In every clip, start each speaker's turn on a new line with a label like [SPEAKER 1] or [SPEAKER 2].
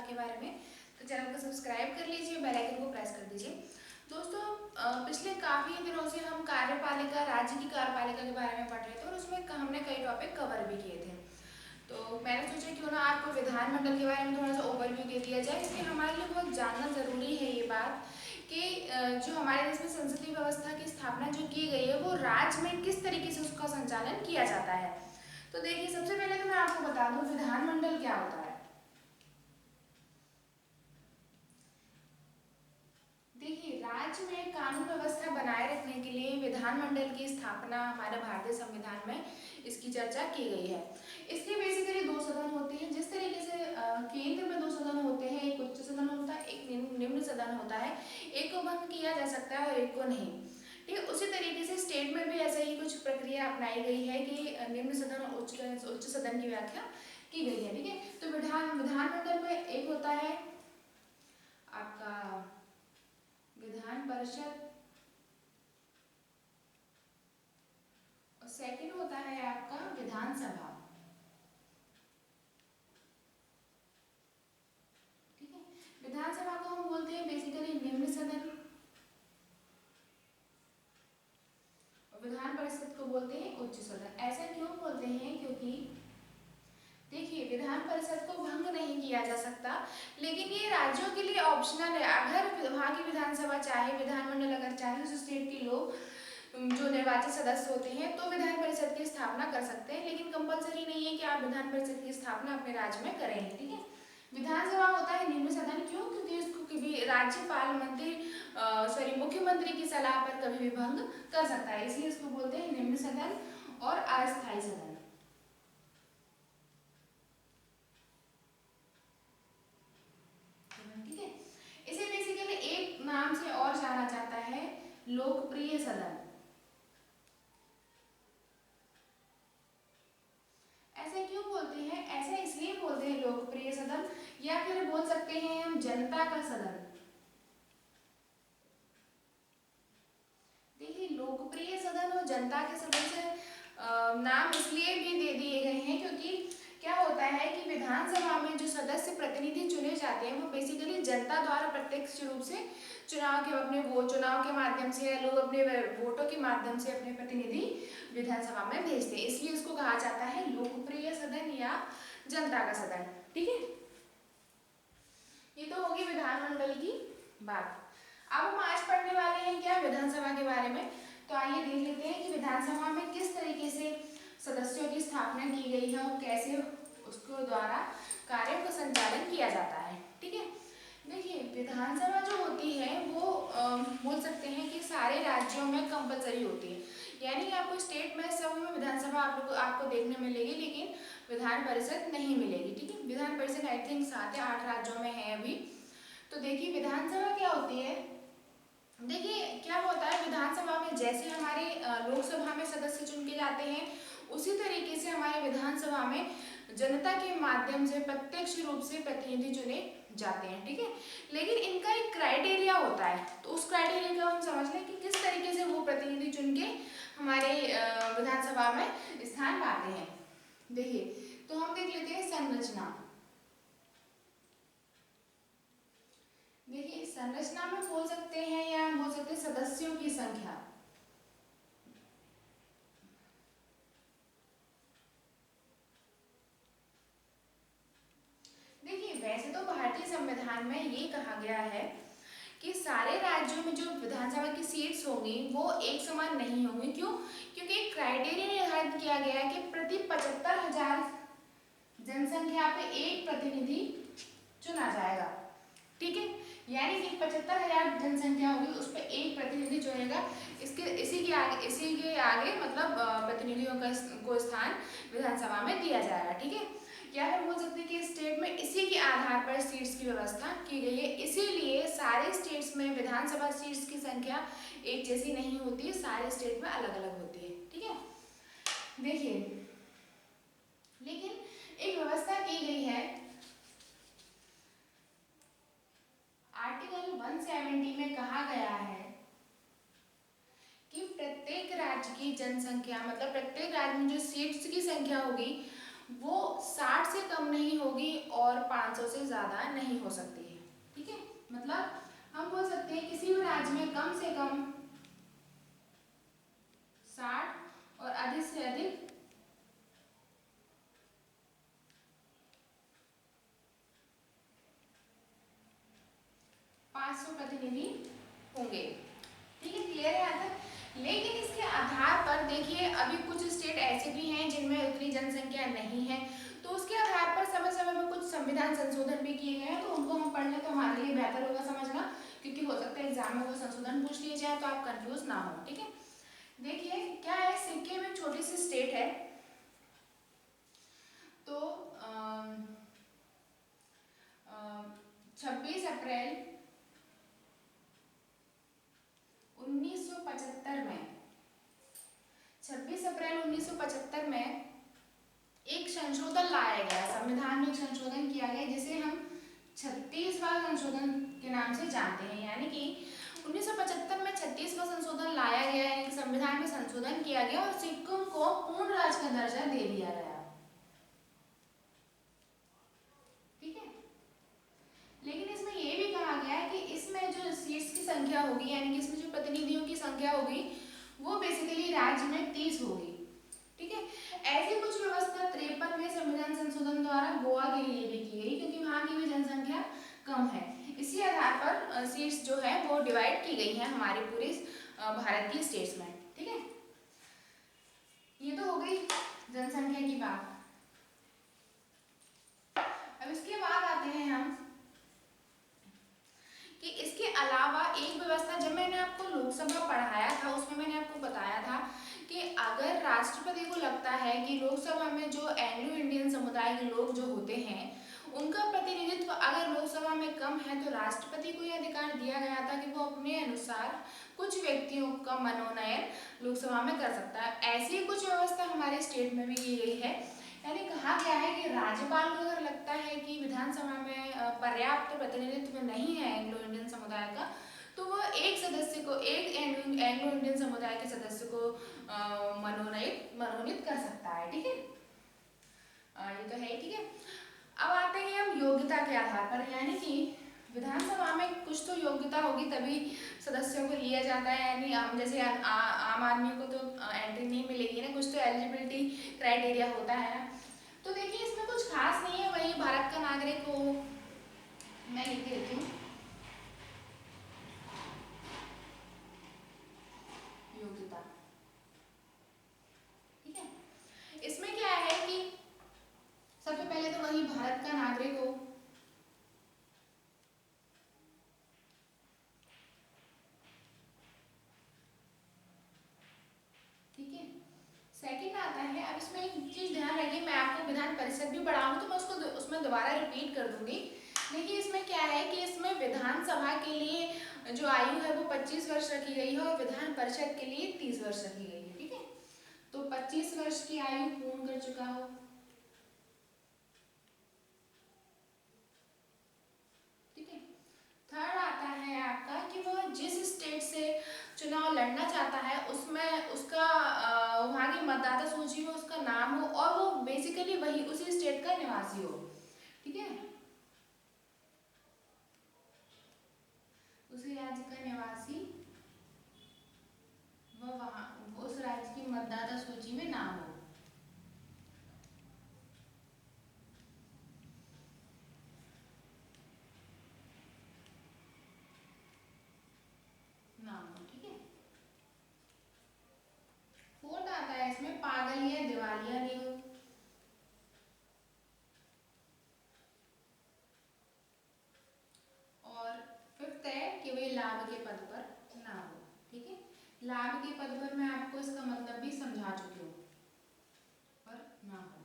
[SPEAKER 1] के बारे में। तो चैनल को सब्सक्राइब कर लीजिए, बेल आइकन को प्रेस कर दीजिए। दोस्तों, पिछले काफ़ी दिनों से हम कार्यपालिका, राज्य की कार्यपालिका के बारे में पढ़ रहे थे और उसमें हमने कई टॉपिक कवर भी किए थे। तो मैंने सोचा क्यों ना आपको विधानमंडल के बारे में थोड़ा सा ओवरव्यू दे दिया जाए, इसलिए हमारे लिए बहुत जानना ज़रूरी है ये बात कि जो हमारे देश में संसदीय व्यवस्था की स्थापना जो की गई है वो राज्य में किस तरीके से उसका संचालन किया जाता है। तो देखिए, सबसे पहले तो मैं आपको बता दूं विधानमंडल क्या होता है। देखिए, राज्य में कानून व्यवस्था बनाए रखने के लिए विधानमंडल की स्थापना हमारे भारतीय संविधान में इसकी चर्चा की गई है। इसके बेसिकली दो सदन होते हैं। जिस तरीके से केंद्र में दो सदन होते हैं, एक उच्च सदन होता है, एक निम्न सदन होता है। एक को भंग किया जा सकता है और एक को नहीं। ठीक है, उसी तरीके से स्टेट में भी ऐसे ही कुछ प्रक्रिया अपनाई गई है कि निम्न सदन और उच्च सदन की व्याख्या की गई है। ठीक है, तो विधानमंडल में एक होता है आपका विधान परिषद और सेकंड होता है आपका विधानसभा। ठीक है, विधानसभा को हम बोलते हैं बेसिकली निम्न सदन और विधान परिषद को बोलते हैं उच्च सदन। ऐसा क्यों बोलते हैं? क्योंकि देखिए, विधान परिषद को भंग नहीं किया जा सकता, लेकिन ये राज्यों के लिए ऑप्शनल है। अगर वहाँ की विधानसभा चाहे, विधानमंडल अगर चाहे, उस स्टेट के लोग जो निर्वाचित सदस्य होते हैं तो विधान परिषद की स्थापना कर सकते हैं, लेकिन कंपलसरी नहीं है कि आप विधान परिषद की स्थापना अपने राज्य में करेंगे। ठीक है, विधानसभा होता है निम्न सदन। क्यों? क्योंकि इसको कभी राज्यपाल, मंत्री, मुख्यमंत्री की सलाह पर कभी भी भंग कर सकता है, इसलिए इसको बोलते हैं निम्न सदन और अस्थायी सदन। ठीक है, इसे बेसिकली एक नाम से और जाना जाता है, लोकप्रिय सदन। ऐसे क्यों बोलते हैं? ऐसा इसलिए बोलते हैं लोकप्रिय सदन, या फिर बोल सकते हैं हम जनता का सदन। देखिए, लोकप्रिय सदन और जनता के सदन से नाम इसलिए भी दे दिए गए हैं क्योंकि क्या होता है कि विधानसभा में जो सदस्य प्रतिनिधि चुने जाते हैं वो बेसिकली जनता द्वारा प्रत्यक्ष रूप से चुनाव के माध्यम से लोग अपने वोटों के माध्यम से अपने प्रतिनिधि विधानसभा में भेजते हैं, इसलिए इसको कहा जाता है लोकप्रिय सदन या जनता का सदन। ठीक है, ये तो होगी विधानमंडल की बात। अब हम आज पढ़ने वाले हैं क्या? विधानसभा के बारे में। तो आइए देख लेते हैं कि विधानसभा में किस तरीके से सदस्यों की स्थापना की गई है और कैसे उसको द्वारा कार्यों का संचालन किया जाता है। ठीक है, देखिए, विधानसभा जो होती है वो बोल सकते हैं कि सारे राज्यों में कंपलसरी होती है, यानी कि आपको स्टेट में सब में विधानसभा आपको देखने मिलेगी, लेकिन विधान परिषद नहीं मिलेगी। ठीक है, विधान परिषद आई थिंक 7 या 8 राज्यों में है अभी। तो देखिए, विधानसभा क्या होती है। देखिए, क्या होता है विधानसभा में, जैसे हमारे लोकसभा में सदस्य चुन के जाते हैं, उसी तरीके से हमारे विधानसभा में जनता के माध्यम से प्रत्यक्ष रूप से प्रतिनिधि चुने जाते हैं। ठीक है, लेकिन इनका एक क्राइटेरिया होता है, तो उस क्राइटेरिया को हम समझ लें कि किस तरीके से वो प्रतिनिधि चुन के हमारे विधानसभा में स्थान पाते हैं। देखिए, तो हम देख लेते हैं संरचना। देखिए, संरचना में बोल सकते हैं या बोल सकते हैं सदस्यों की संख्या। देखिए, वैसे तो भारतीय संविधान में ये कहा गया है कि सारे राज्यों में जो विधानसभा की सीट्स होंगी वो एक समान नहीं होंगी। क्यों? क्योंकि एक क्राइटेरिया निर्धारित किया गया है कि प्रति 75,000 जनसंख्या पे एक प्रतिनिधि चुना जाएगा। ठीक है, यानी कि 75,000 जनसंख्या होगी, उस पर एक प्रतिनिधि चुनेगा। इसी के आगे मतलब प्रतिनिधियों को स्थान विधानसभा में दिया जाएगा। ठीक है, या फिर बोल सकते हैं कि स्टेट में इसी के आधार पर सीट्स की व्यवस्था की गई है, इसीलिए सारे स्टेट्स में विधानसभा सीट्स की संख्या एक जैसी नहीं होती है, सारे स्टेट में अलग अलग होती है। ठीक है, देखिए, लेकिन एक व्यवस्था की गई है आर्टिकल 170 में, कहा गया है कि प्रत्येक राज्य की जनसंख्या, मतलब प्रत्येक राज्य में जो सीट्स की संख्या होगी वो 60 से कम नहीं होगी और 500 से ज़्यादा नहीं हो सकती है। ठीक है, मतलब हम बोल सकते हैं किसी भी राज्य में कम से कम 60 और अधिक से अधिक 500 प्रतिनिधि होंगे। ठीक है, क्लियर है यहाँ तक। लेकिन इसके आधार पर देखिए अभी कुछ स्टेट ऐसे भी हैं जिनमें उतनी जनसंख्या नहीं है, तो उसके आधार पर समय समय में कुछ संविधान संशोधन भी किए गए हैं, तो उनको हम पढ़ लें तो हमारे लिए बेहतर होगा समझना, क्योंकि हो सकता है एग्जाम में वो संशोधन पूछ लिए जाए तो आप कंफ्यूज ना हो। ठीक है, देखिए क्या है, सिक्किम एक छोटी सी स्टेट है, तो 26 अप्रैल 1975 में 26 अप्रैल 1975 में एक संशोधन लाया गया, संविधान में एक संशोधन किया गया जिसे हम 36वां संशोधन के नाम से जानते हैं। यानी कि 1975 में 36वां संशोधन लाया गया, यानी कि संविधान में संशोधन किया गया और सिक्किम को पूर्ण राज्य का दर्जा दे दिया गया। ठीक है, लेकिन इसमें यह भी कहा गया है कि इसमें जो सीट्स की संख्या होगी, यानी कि इसमें जो प्रतिनिधियों की संख्या होगी वो बेसिकली राज्य में 30 होगी। ठीक है, ऐसी कुछ व्यवस्था 53वें संविधान संशोधन द्वारा गोवा के लिए भी की गई, क्योंकि वहां की भी जनसंख्या कम है। इसी आधार पर सीट्स जो है वो डिवाइड की गई है हमारे पूरे भारत की स्टेट्स में। ठीक है, ये तो हो गई जनसंख्या की बात। अब इसके बाद आते हैं हम कि इसके अलावा एक व्यवस्था, जब मैंने आपको लोकसभा पढ़ाया था उसमें मैंने आपको बताया था कि अगर राष्ट्रपति को लगता है कि लोकसभा में जो एंग्लो इंडियन समुदाय के लोग जो होते हैं उनका प्रतिनिधित्व अगर लोकसभा में कम है, तो राष्ट्रपति को यह अधिकार दिया गया था कि वो अपने अनुसार कुछ व्यक्तियों का मनोनयन लोकसभा में कर सकता है। ऐसी कुछ व्यवस्था हमारे स्टेट में भी की गई है। यानी कहा गया है कि राज्यपाल को अगर लगता है कि विधानसभा में पर्याप्त प्रतिनिधित्व नहीं है एंग्लो इंडियन समुदाय का, तो वो एक सदस्य को, एक एंग्लो इंडियन समुदाय के सदस्य को मनोनीत कर सकता है। ठीक है, ये तो है। ठीक है, अब आते हैं हम योग्यता के आधार पर, यानी कि विधानसभा में कुछ तो योग्यता होगी तभी सदस्यों को लिया जाता है। यानी हम जैसे आम आदमी को तो एंट्री नहीं मिलेगी ना, कुछ तो एलिजिबिलिटी क्राइटेरिया होता है ना। तो देखिए इसमें कुछ खास नहीं है, वही भारत का नागरिक हो, मैं लिख देती हूँ योग्यता। ठीक है, इसमें क्या है कि सबसे पहले तो वही भारत का नागरिक हो, ठीक है। सेकंड आता है, अब इसमें एक चीज ध्यान रखिए, मैं आपको विधान परिषद भी पढ़ाऊंगी तो मैं उसको उसमें दोबारा रिपीट कर दूंगी। देखिए इसमें क्या है कि इसमें विधानसभा के लिए जो आयु है वो 25 वर्ष रखी गई है और विधान परिषद के लिए 30 वर्ष रखी गई है। ठीक है, तो 25 वर्ष की आयु पूर्ण कर चुका हो। ठीक है, थर्ड आता है आपका कि वह जिस स्टेट से चुनाव लड़ना चाहता है उसमें उसका वहाँ की मतदाता सूची में उसका नाम हो और वो बेसिकली वही उसी स्टेट का निवासी हो। ठीक है, उसी राज्य का निवासी, वह वहाँ उस राज्य की मतदाता सूची में नाम हो। नाम हो। ठीक है, फोर्थ आता है इसमें पागल या दिवालिया नहीं हो। और फिफ्थ है कि वे लाभ के पद पर ना हो। ठीक है, लाभ के पद पर मैं आपको इसका मतलब भी समझा चुकी हूँ, पर ना हो।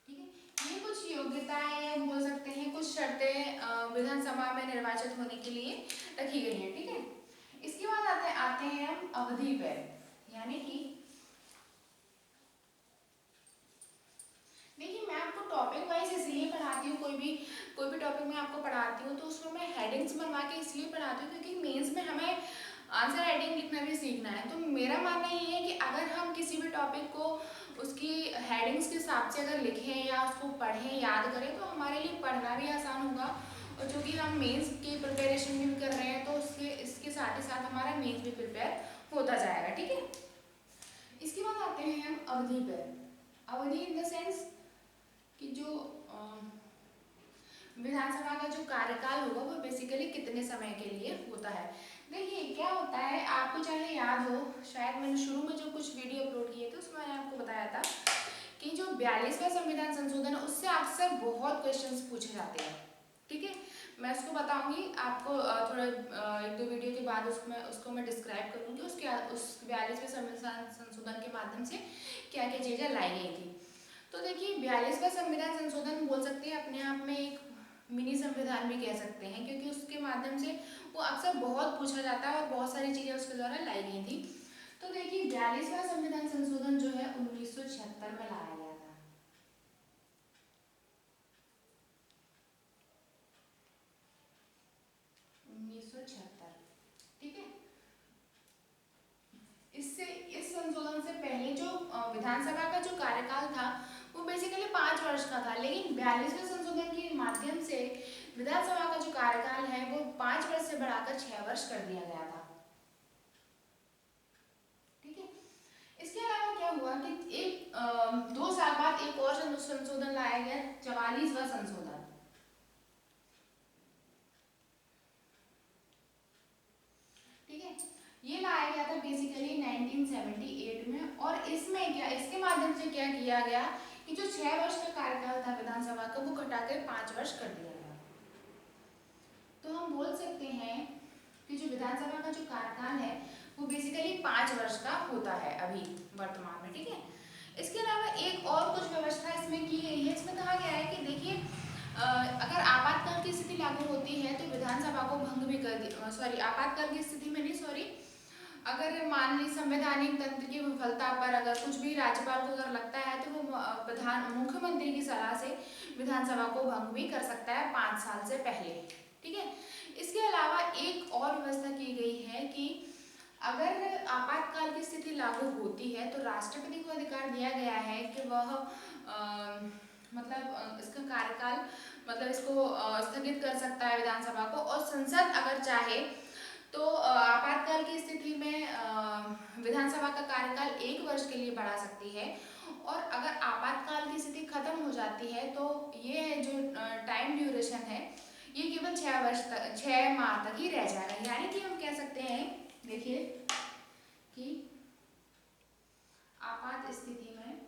[SPEAKER 1] ठीक है, ये कुछ योग्यताएं या बोल सकते हैं कुछ शर्तें विधानसभा में निर्वाचित होने के लिए रखी गई हैं। ठीक है, इसके बाद आते हैं हम अवधि पर, यानी कि देखिए मैं आपको टॉपिक वाइज इसलिए पढ़ाती हूँ, कोई भी टॉपिक मैं आपको पढ़ाती हूँ तो उसमें मैं हेडिंग्स बनवा के इसलिए पढ़ाती हूँ क्योंकि मेंस में हमें आंसर हेडिंग लिखना भी सीखना है। तो मेरा मानना ये है कि अगर हम किसी भी टॉपिक टॉपिक को उसकी हेडिंग्स के हिसाब से अगर लिखें या उसको पढ़ें, याद करें, तो हमारे लिए पढ़ना भी आसान होगा। और चूँकि हम मेंस की प्रिपरेशन भी कर रहे हैं तो उसके इसके साथ ही साथ हमारा मेंस भी प्रिपेयर होता जाएगा। ठीक है, इसके बाद आते हैं हम अवधि पर। अवधि इन द सेंस कि जो विधानसभा का जो कार्यकाल होगा वो बेसिकली कितने समय के लिए होता है। देखिए क्या होता है, आपको चाहे याद हो, शायद मैंने शुरू में जो कुछ वीडियो अपलोड किए थे उसमें मैंने आपको बताया था कि जो 42वां संविधान संशोधन है उससे अक्सर बहुत क्वेश्चंस पूछे जाते हैं। ठीक है, मैं उसको बताऊंगी आपको थोड़ा 1-2 वीडियो के बाद उसको मैं डिस्क्राइब करूंगी उस 42वें संविधान संशोधन के माध्यम से क्या क्या चीज़ें लाई गई थी। तो देखिए 42वां संविधान संशोधन बोल सकते हैं अपने आप में एक मिनी संविधान भी कह सकते हैं, क्योंकि उसके माध्यम से वो अक्सर बहुत पूछा जाता है और बहुत सारी चीज़ें उसके द्वारा लाई गई थी। तो देखिए 42वां संविधान संशोधन जो है 1976 में लाया गया था। 1976, ठीक है। इस संशोधन से पहले जो विधानसभा का जो कार्यकाल था वो बेसिकली 5 वर्ष का था, लेकिन 42वें संशोधन के माध्यम से विधानसभा का जो कार्यकाल है वो 5 वर्ष से बढ़ाकर 6 वर्ष कर दिया गया था। ठीक है, इसके अलावा क्या हुआ कि 2 साल बाद एक और संशोधन लाया गया, 44वां संशोधन। ठीक है, ये लाया गया था बेसिकली 1978 में, और इसके माध्यम से क्या किया गया कि जो 6 वर्ष का कार्यकाल था विधानसभा का वो घटाकर 5 वर्ष कर दिया गया। तो हम बोल सकते हैं कि जो विधानसभा का जो कार्यकाल है वो बेसिकली 5 वर्ष का होता है अभी वर्तमान में। ठीक है, इसके अलावा एक और कुछ व्यवस्था इसमें की गई है। इसमें कहा गया है कि देखिए अगर आपातकाल की स्थिति लागू होती है तो विधानसभा को भंग भी कर आपातकाल की स्थिति में नहीं, अगर मान ली संवैधानिक तंत्र की विफलता पर अगर कुछ भी राज्यपाल को अगर लगता है तो वो मुख्यमंत्री की सलाह से विधानसभा को भंग भी कर सकता है 5 साल से पहले। ठीक है, इसके अलावा एक और व्यवस्था की गई है कि अगर आपातकाल की स्थिति लागू होती है तो राष्ट्रपति को अधिकार दिया गया है कि वह इसका कार्यकाल इसको स्थगित कर सकता है विधानसभा को, और संसद अगर चाहे तो आपातकाल की स्थिति में विधानसभा का कार्यकाल 1 वर्ष के लिए बढ़ा सकती है, और अगर आपातकाल की स्थिति खत्म हो जाती है तो ये जो टाइम ड्यूरेशन है ये केवल 6 माह तक ही रह जाएगा। यानी कि हम कह सकते हैं, देखिए कि आपात स्थिति में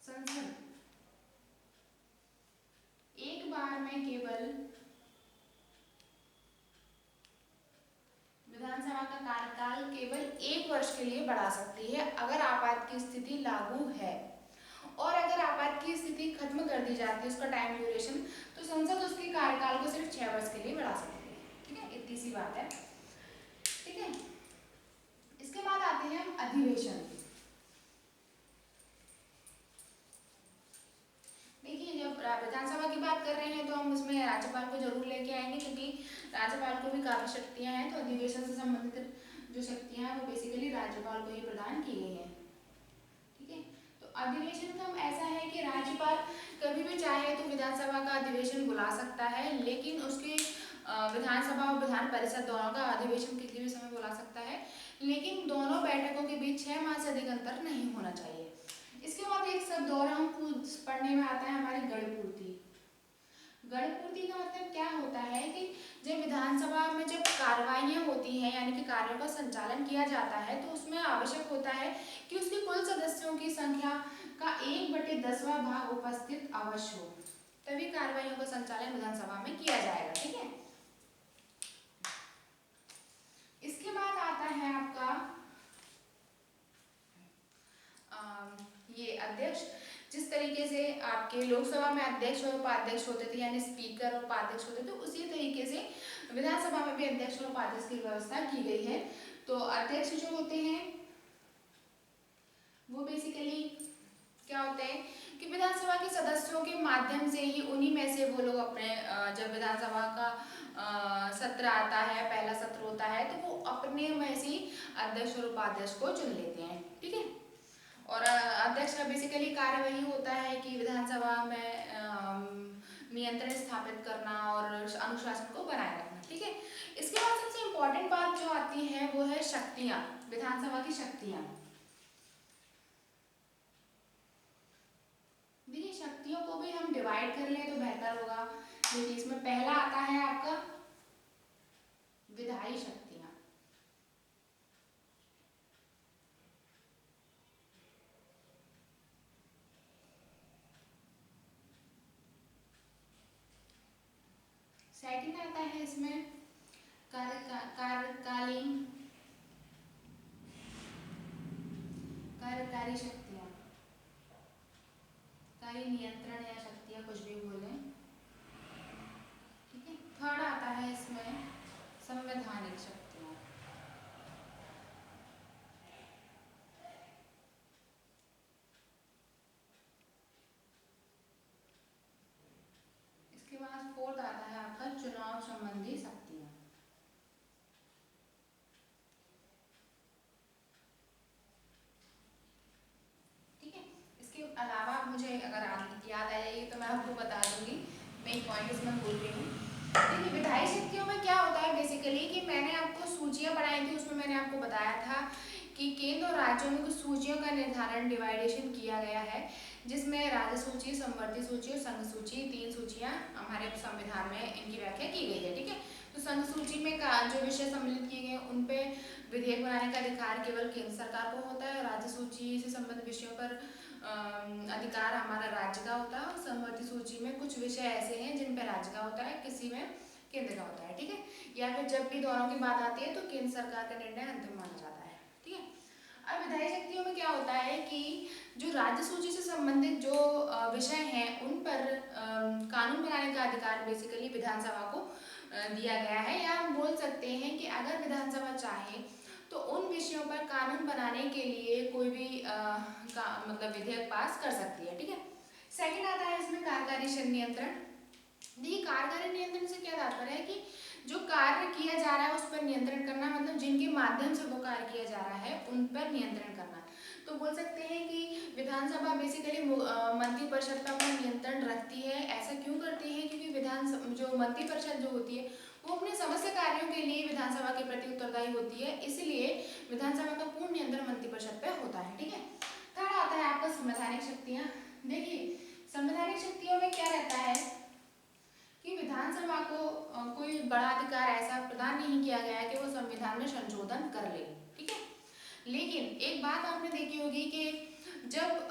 [SPEAKER 1] संसद एक बार में केवल विधानसभा का कार्यकाल केवल 1 वर्ष के लिए बढ़ा सकती है अगर आपात की स्थिति लागू है, और अगर आपात की स्थिति खत्म कर दी जाती है उसका टाइम ड्यूरेशन, तो संसद उसके कार्यकाल को सिर्फ 6 वर्ष के लिए बढ़ा सकती है। ठीक है, इतनी सी बात है। ठीक है, इसके बाद आते हैं हम अधिवेशन। देखिए जब विधानसभा की बात कर रहे हैं तो हम उसमें राज्यपाल को जरूर लेके आएंगे, क्योंकि राज्यपाल को भी काफी शक्तियां हैं, तो अधिवेशन से संबंधित जो शक्तियां हैं वो बेसिकली राज्यपाल को ही प्रदान की गई हैं। ठीक है, तो अधिवेशन का ऐसा है कि राज्यपाल कभी भी चाहे तो विधानसभा का अधिवेशन बुला सकता है, लेकिन उसके विधानसभा और विधान परिषद दोनों का अधिवेशन किसी भी समय बुला सकता है, लेकिन दोनों बैठकों के बीच 6 माह से अधिक अंतर नहीं होना चाहिए। इसके बाद एक शब्द और हम पढ़ने में आता है हमारी गणपूर्ति। गणपूर्ति का मतलब क्या होता है कि जब विधानसभा में जब कार्रवाइयाँ होती हैं यानी कि कार्यों का संचालन किया जाता है तो उसमें आवश्यक होता है कि उसके कुल सदस्यों की संख्या का 1/10वां भाग उपस्थित अवश्य हो, तभी कार्रवाइयों का संचालन विधानसभा में किया जाएगा। ठीक है, इसके बाद आता है आपका ये अध्यक्ष। जिस तरीके से आपके लोकसभा में अध्यक्ष और उपाध्यक्ष होते थे यानी स्पीकर और उपाध्यक्ष होते थे, उसी तरीके से विधानसभा में भी अध्यक्ष और उपाध्यक्ष की व्यवस्था की गई है। तो अध्यक्ष जो होते हैं वो बेसिकली क्या होते हैं कि विधानसभा के सदस्यों के माध्यम से ही, उन्हीं में से वो लोग अपने जब विधानसभा का सत्र आता है, पहला सत्र होता है, तो वो अपने में से अध्यक्ष और उपाध्यक्ष को चुन लेते हैं। ठीक है। और अध्यक्ष का बेसिकली कार्य वही होता है कि विधानसभा में नियंत्रण स्थापित करना और अनुशासन को बनाए रखना। ठीक है। इसके बाद सबसे इम्पोर्टेंट बात जो आती है वो है शक्तियां, विधानसभा की शक्तियां। देखिए, शक्तियों को भी हम डिवाइड कर लें तो बेहतर होगा। देखिए, इसमें पहला आता है आपका विधायी शक्तियां। सेकंड आता है इसमें कार्यकालीन कार्यकारी शक्तियां, कार्य नियंत्रण या शक्तियां, कुछ भी बोले। ठीक है। थर्ड आता है इसमें संवैधानिक शक्तियां। इसके बाद फोर्थ आता है आपका चुनाव संबंधी शक्तियां। ठीक है। इसके अलावा मुझे अगर याद आ जाएगी तो मैं आपको बता दूंगी, मैं एक पॉइंट इसमें भूल रही हूँ। देखिए, विधायी शक्तियों में क्या होता है बेसिकली कि मैंने आपको सूचियां बनाई थी, उसमें मैंने आपको बताया था कि केंद्र और राज्यों में कुछ सूचियों का निर्धारण, डिवाइडेशन किया गया है, जिसमें राज्य सूची, समवर्ती सूची और संघ सूची, 3 सूचियां हमारे संविधान में इनकी व्याख्या की गई है। ठीक है। तो संघ सूची में जो विषय सम्मिलित किए गए उन पे विधेयक बनाने का अधिकार केवल केंद्र सरकार को होता है, और राज्य सूची से संबंधित विषयों पर अधिकार हमारा राज्य का होता है, और समवर्ती सूची में कुछ विषय ऐसे हैं जिन पर राज्य का होता है, किसी में केंद्र का होता है। ठीक है। या फिर जब भी दोनों की बात आती है तो केंद्र सरकार का निर्णय अंतिम माना जाता है। ठीक है। अब विधायी शक्तियों में क्या होता है कि जो राज्य सूची से संबंधित जो विषय हैं उन पर कानून बनाने का अधिकार बेसिकली विधानसभा को दिया गया है, या हम बोल सकते हैं कि अगर विधानसभा चाहे तो उन विषयों पर कानून बनाने के लिए कोई भी मतलब विधेयक पास कर सकती है। ठीक है। सेकंड आता है इसमें कार्यकारी नियंत्रण। देखिए, कार्यकारी नियंत्रण से क्या तात्पर्य है कि जो कार्य किया जा रहा है उस पर नियंत्रण करना, मतलब जिनके माध्यम से वो कार्य किया जा रहा है उन पर नियंत्रण करना। तो बोल सकते हैं कि विधानसभा बेसिकली मंत्रिपरिषद पर अपना नियंत्रण रखती है। ऐसा क्यों करती है? क्योंकि जो मंत्रिपरिषद जो होती है वो अपने समस्त कार्यों के लिए विधानसभा के प्रति उत्तरदायी होती है, इसलिए विधानसभा का पूर्ण नियंत्रण मंत्रिपरिषद पे होता है। ठीक है। थर्ड आता है आपका संवैधानिक शक्तियां। देखिए, संवैधानिक शक्तियों में क्या रहता है कि विधानसभा को कोई बड़ा अधिकार ऐसा प्रदान नहीं किया गया है कि वो संविधान में संशोधन कर ले। ठीक है। लेकिन एक बात आपने देखी होगी कि जब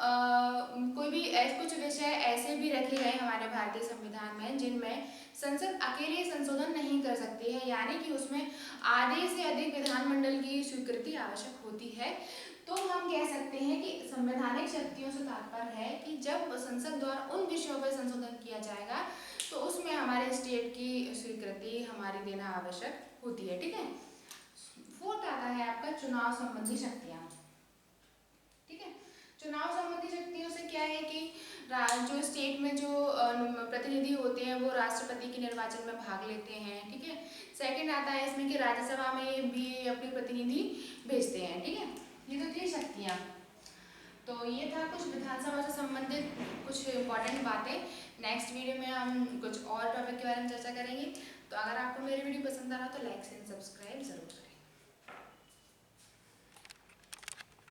[SPEAKER 1] कोई भी कुछ विषय ऐसे भी रखे गए हमारे भारतीय संविधान में जिनमें संसद अकेले संशोधन नहीं कर सकती है, यानी कि उसमें आधे से अधिक विधानमंडल की स्वीकृति आवश्यक होती है, तो हम कह सकते हैं कि संवैधानिक शक्तियों से तात्पर्य है कि जब संसद द्वारा उन विषयों पर संशोधन किया जाएगा तो उसमें हमारे स्टेट की स्वीकृति हमारी देना आवश्यक होती है। ठीक है। फोर्थ आता है आपका चुनाव संबंधी शक्तियां। ठीक है। चुनाव संबंधी शक्तियों से क्या है कि जो स्टेट में जो प्रतिनिधि होते हैं वो राष्ट्रपति के निर्वाचन में भाग लेते हैं। ठीक है। सेकंड आता है इसमें कि राज्यसभा में भी अपने प्रतिनिधि भेजते हैं। ठीक है। ये तो थी शक्तियां। तो ये था कुछ विधानसभा से संबंधित कुछ इम्पोर्टेंट बातें। नेक्स्ट वीडियो में हम कुछ और टॉपिक के बारे में चर्चा करेंगे। तो अगर आपको मेरी वीडियो पसंद आ रहा हो तो लाइक एंड सब्सक्राइब जरूर करें।